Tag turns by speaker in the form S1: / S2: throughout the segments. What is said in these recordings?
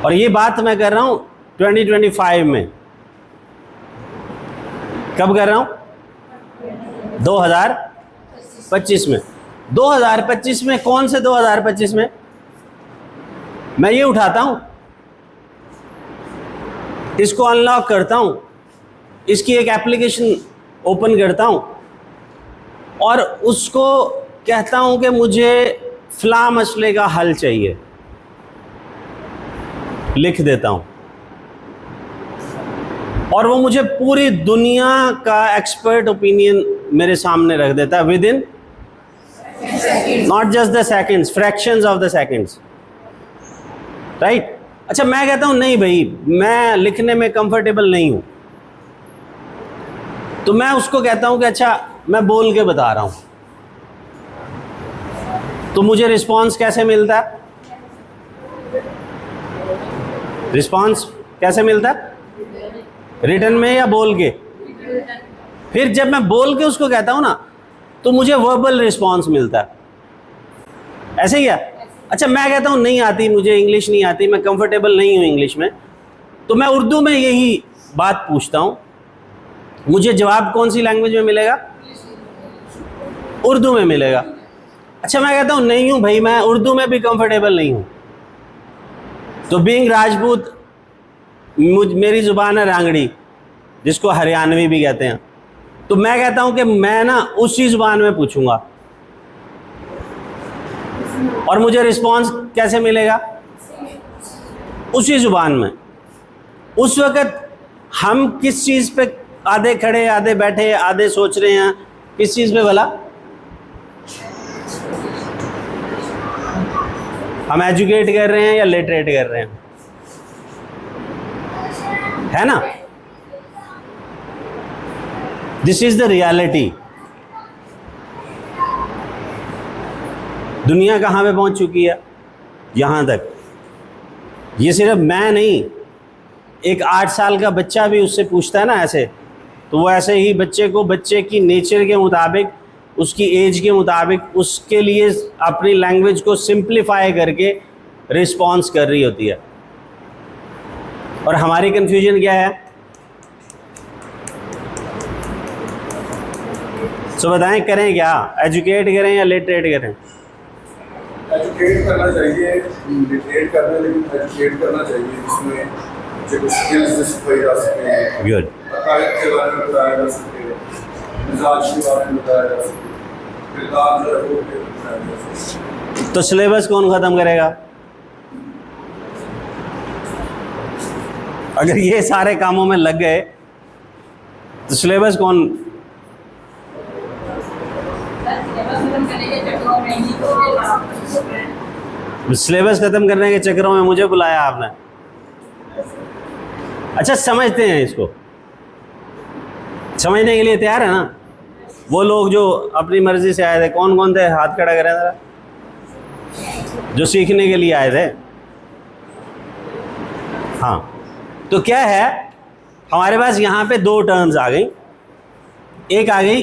S1: और ये बात मैं कर रहा हूं 2025 में। कब कर रहा हूं? 2025 में। 2025 में कौन से 2025 में? मैं ये उठाता हूं, इसको अनलॉक करता हूं, इसकी एक एप्लीकेशन ओपन करता हूं और उसको कहता हूं कि मुझे फलां मसले का हल चाहिए, लिख देता हूं और वो मुझे पूरी दुनिया का एक्सपर्ट ओपिनियन मेरे सामने रख देता है with in not just the seconds, fractions of the seconds, right. अच्छा, मैं कहता हूं नहीं भाई, मैं लिखने में कंफर्टेबल नहीं हूं, तो मैं उसको कहता हूं कि अच्छा मैं बोल के बता रहा हूं, तो मुझे रिस्पांस कैसे मिलता है? रिस्पांस कैसे मिलता है? रिटन में या बोल के? फिर जब मैं बोल के उसको कहता हूं ना, तो मुझे वर्बल रिस्पांस मिलता है, ऐसे ही है। अच्छा, मैं कहता हूं नहीं आती मुझे, इंग्लिश नहीं आती, मैं कंफर्टेबल नहीं हूं इंग्लिश में, तो मैं उर्दू में यही बात पूछता हूं, मुझे जवाब कौन सी लैंग्वेज में मिलेगा? उर्दू में मिलेगा। अच्छा, मैं कहता हूं नहीं हूं भाई, मैं उर्दू में भी कंफर्टेबल नहीं हूं, तो बीइंग राजपूत मेरी ज़ुबान है रांगड़ी, जिसको हरियाणवी भी कहते हैं, तो मैं कहता हूं कि मैं ना उसी ज़ुबान में पूछूंगा और मुझे रिस्पांस कैसे मिलेगा? उसी ज़ुबान में। उस वक़्त हम किस चीज़ पे आधे खड़े, आधे बैठे, आधे सोच रहे हैं, किस चीज़ पे भला? हम एजुकेट कर रहे हैं या लिटरेट कर रहे हैं, है ना? This is the reality. दुनिया कहाँ पे पहुंच चुकी है? यहाँ तक। ये सिर्फ मैं नहीं, एक 8 साल का बच्चा भी उससे पूछता है ना ऐसे, तो वो ऐसे ही बच्चे को, बच्चे की नेचर के मुताबिक, उसकी एज के मुताबिक, उसके लिए अपनी लैंग्वेज को सिंप्लीफाई करके रिस्पॉन्स कर रही होती है। और हमारी कन्फ्यूजन क्या है? सो बताएं, करें क्या? एजुकेट करें या लिटरेट करें?
S2: एजुकेट करना चाहिए, लिटरेट करना, लेकिन एजुकेट करना चाहिए, जिसमें जो कुछ स्किल्स सिखाई जा सके,
S1: गुड,
S2: अकायद के बारे में बताया जा सके, मिजाज के बारे में बताया जा सके, किरदार जो है वो बताया जा सके।
S1: तो सिलेबस कौन ख़त्म करेगा? अगर ये सारे कामों में लग गए तो सिलेबस कौन? सिलेबस खत्म करने के चक्करों में मुझे बुलाया आपने। अच्छा, समझते हैं इसको, समझने के लिए तैयार है ना? वो लोग जो अपनी मर्जी से आए थे, कौन कौन थे? हाथ खड़ा करें जरा, जो सीखने के लिए आए थे। हाँ, तो क्या है, हमारे पास यहाँ पे 2 टर्म्स आ गई। एक आ गई,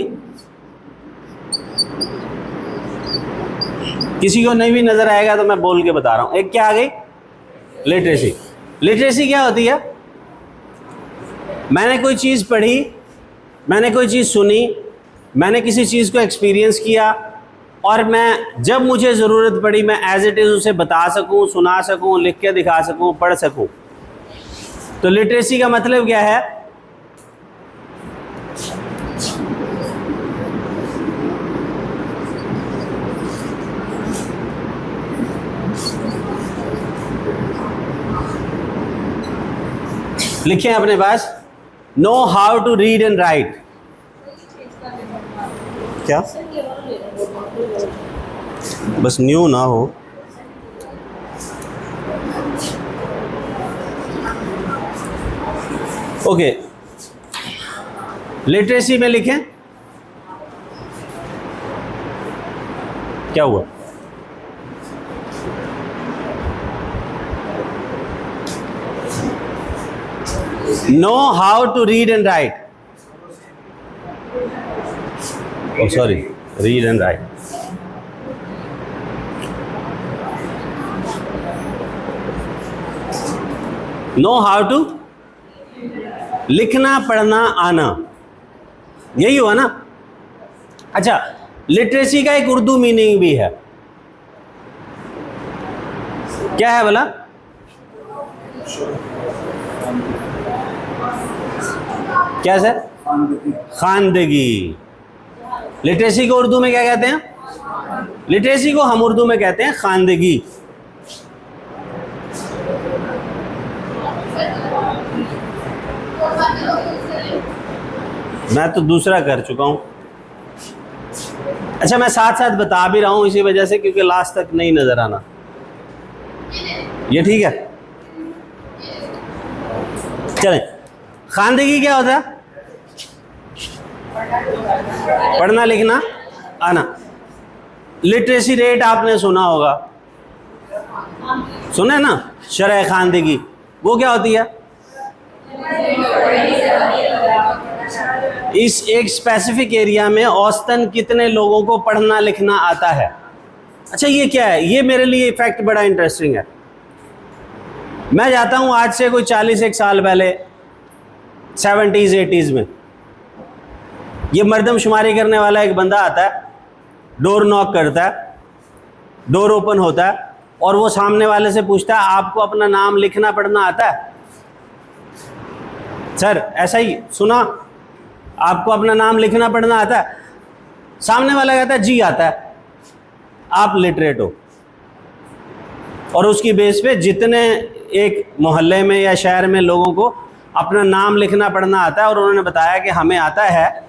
S1: किसी को नहीं भी नजर आएगा तो मैं बोल के बता रहा हूं, एक क्या आ गई? लिटरेसी। लिटरेसी क्या होती है? मैंने कोई चीज़ पढ़ी, मैंने कोई चीज़ सुनी, मैंने किसी चीज़ को एक्सपीरियंस किया, और मैं जब मुझे ज़रूरत पड़ी मैं एज इट इज़ उसे बता सकूं, सुना सकूं, लिख के दिखा सकूं, पढ़ सकूं। तो लिटरेसी का मतलब क्या है? लिखें अपने पास, know how to read and write. क्या? बस न्यू ना हो। ओके, लिटरेसी में लिखें, क्या हुआ? Know how to read and write. Oh, sorry, read and write. Know how to, लिखना पढ़ना आना, यही हुआ ना। अच्छा, लिटरेसी का एक उर्दू मीनिंग भी है, क्या है बोला? क्या सर? खानदगी। लिटरेसी को उर्दू में क्या कहते हैं? लिटरेसी को हम उर्दू में कहते हैं खानदगी। मैं तो दूसरा कर चुका हूं। अच्छा, मैं साथ साथ बता भी रहा हूं इसी वजह से, क्योंकि लास्ट तक नहीं नजर आना। ये ठीक है, चलें। खानदगी क्या होता है? पढ़ना लिखना आना। लिटरेसी रेट आपने सुना होगा, सुने ना? शरह खानदगी वो क्या होती है? इस एक स्पेसिफिक एरिया में औसतन कितने लोगों को पढ़ना लिखना आता है। अच्छा, ये क्या है? ये मेरे लिए फैक्ट बड़ा इंटरेस्टिंग है। मैं जाता हूँ आज से कोई 41 साल पहले, 70s 80s में, ये मर्दमशुमारी करने वाला एक बंदा आता है, डोर नॉक करता है, डोर ओपन होता है और वो सामने वाले से पूछता है आपको अपना नाम लिखना पढ़ना आता है? सर ऐसा ही सुना, आपको अपना नाम लिखना पढ़ना आता है? सामने वाला कहता है जी आता है, आप लिटरेट हो। और उसकी बेस पे जितने एक मोहल्ले में या शहर में लोगों को अपना नाम लिखना पढ़ना आता है और उन्होंने बताया कि हमें आता है,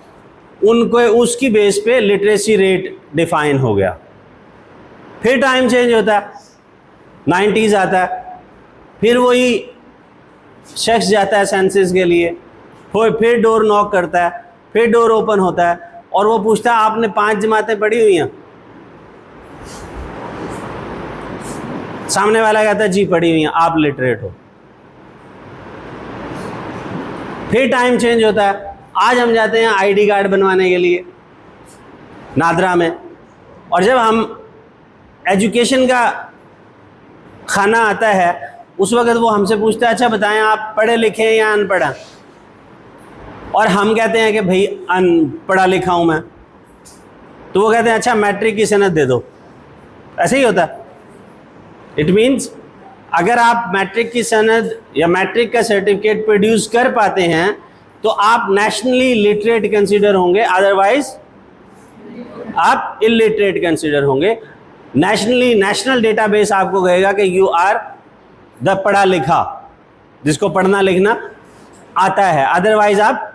S1: उनको उसकी बेस पे लिटरेसी रेट डिफाइन हो गया। फिर टाइम चेंज होता है, 90s आता है, फिर वही शख्स जाता है सेंसस के लिए, फिर डोर नॉक करता है, फिर डोर ओपन होता है और वो पूछता है आपने 5 जमातें पढ़ी हुई हैं? सामने वाला कहता है जी पढ़ी हुई हैं, आप लिटरेट हो। फिर टाइम चेंज होता है, आज हम जाते हैं आईडी कार्ड बनवाने के लिए नादरा में, और जब हम एजुकेशन का खाना आता है उस वक्त वो हमसे पूछता है अच्छा बताएं आप पढ़े लिखे हैं या अनपढ़ हैं? और हम कहते हैं कि भाई अनपढ़ा लिखा हूँ मैं। तो वो कहते हैं अच्छा मैट्रिक की सनद दे दो। ऐसे ही होता है। इट मीन्स अगर आप मैट्रिक की सनद या मैट्रिक का सर्टिफिकेट प्रोड्यूस कर पाते हैं तो आप नेशनली लिटरेट कंसीडर होंगे, अदरवाइज आप इलिटरेट कंसीडर होंगे। नेशनल डेटाबेस आपको कहेगा कि यू आर द पढ़ा लिखा, जिसको पढ़ना लिखना आता है, अदरवाइज आप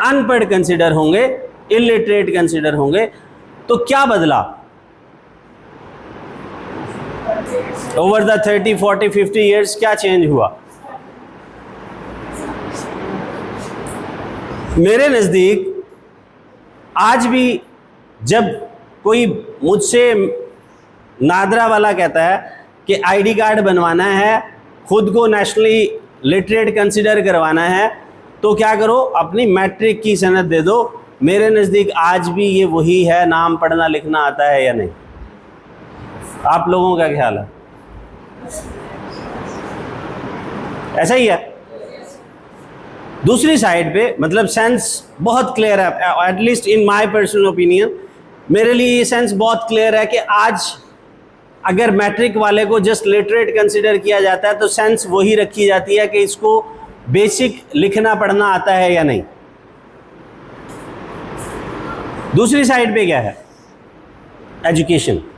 S1: अनपढ़ कंसीडर होंगे, इलिटरेट कंसीडर होंगे। तो क्या बदला ओवर द 30, 40, 50 ईयर्स? क्या चेंज हुआ? मेरे नज़दीक आज भी जब कोई मुझसे नादरा वाला कहता है कि आईडी कार्ड बनवाना है, खुद को नेशनली लिटरेट कंसीडर करवाना है, तो क्या करो, अपनी मैट्रिक की सनद दे दो। मेरे नज़दीक आज भी ये वही है, नाम पढ़ना लिखना आता है या नहीं? आप लोगों का ख्याल है? ऐसा ही है। दूसरी साइड पे मतलब सेंस बहुत क्लियर है, at least in my personal opinion, मेरे लिए ये सेंस बहुत क्लियर है कि आज अगर मैट्रिक वाले को जस्ट लिटरेट कंसीडर किया जाता है तो सेंस वही रखी जाती है कि इसको बेसिक लिखना पढ़ना आता है या नहीं। दूसरी साइड पे क्या है? एजुकेशन।